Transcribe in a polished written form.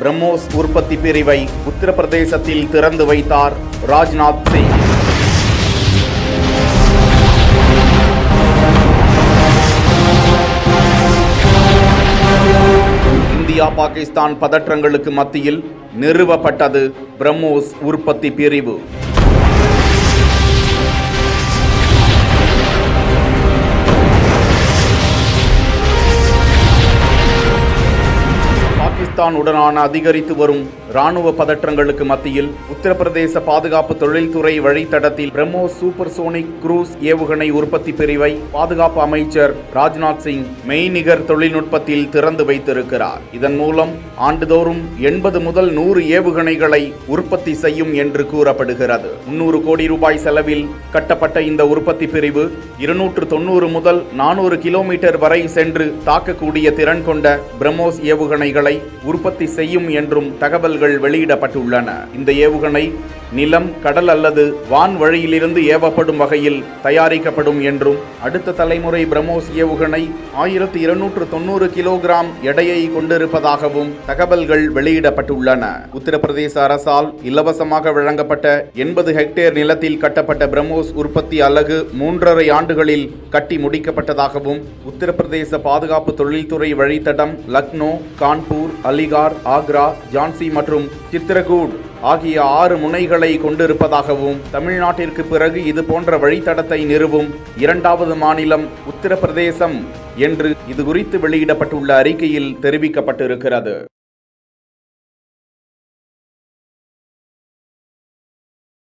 பிரம்மோஸ் உற்பத்தி பிரிவை உத்தரப்பிரதேசத்தில் திறந்து வைத்தார் ராஜ்நாத் சிங். இந்தியா பாகிஸ்தான் பதற்றங்களுக்கு மத்தியில் நிறுவப்பட்டது பிரம்மோஸ் உற்பத்தி பிரிவு. பாகிஸ்தானுடனான அதிகரித்து வரும் ராணுவ பதற்றங்களுக்கு மத்தியில் உத்தரப்பிரதேச பாதுகாப்பு தொழில்துறை வழித்தடத்தில் பிரம்மோஸ் சூப்பர்சோனிக் குரூஸ் ஏவுகணை உற்பத்தி பிரிவை பாதுகாப்பு அமைச்சர் ராஜ்நாத் சிங் மெய்நிகர் தொழில்நுட்பத்தில் திறந்து வைத்திருக்கிறார். இதன் மூலம் ஆண்டுதோறும் 80 முதல் 100 ஏவுகணைகளை உற்பத்தி செய்யும் என்று கூறப்படுகிறது. 300 கோடி ரூபாய் செலவில் கட்டப்பட்ட இந்த உற்பத்தி பிரிவு 290 முதல் 400 கிலோமீட்டர் வரை சென்று தாக்கக்கூடிய திறன் கொண்ட பிரம்மோஸ் ஏவுகணைகளை உற்பத்தி செய்யும் என்றும் தகவல்கள் வெளியிடப்பட்டுள்ளன. இந்த ஏவுகணை நிலம், கடல் அல்லது வான் வழியிலிருந்து ஏவப்படும் வகையில் தயாரிக்கப்படும் என்றும் அடுத்த தலைமுறை பிரம்மோஸ் ஏவுகணை 1290 கிலோகிராம் எடையை கொண்டிருப்பதாகவும் தகவல்கள் வெளியிடப்பட்டுள்ளன. உத்தரப்பிரதேச அரசால் இலவசமாக வழங்கப்பட்ட 80 ஹெக்டேர் நிலத்தில் கட்டப்பட்ட பிரம்மோஸ் உற்பத்தி அலகு 3.5 ஆண்டுகளில் கட்டி முடிக்கப்பட்டதாகவும் உத்தரப்பிரதேச பாதுகாப்பு தொழில்துறை வழித்தடம் லக்னோ, கான்பூர், அலிகார், ஆக்ரா, ஜான்சி மற்றும் சித்ரகூட் ஆகிய 6 முனைகளை கொண்டிருப்பதாகவும் தமிழ்நாட்டிற்கு பிறகு இது போன்ற வழித்தடத்தை நிறுவும் 2வது மாநிலம் உத்தரப்பிரதேசம் என்று இது குறித்து வெளியிடப்பட்டுள்ள அறிக்கையில் தெரிவிக்கப்பட்டிருக்கிறது.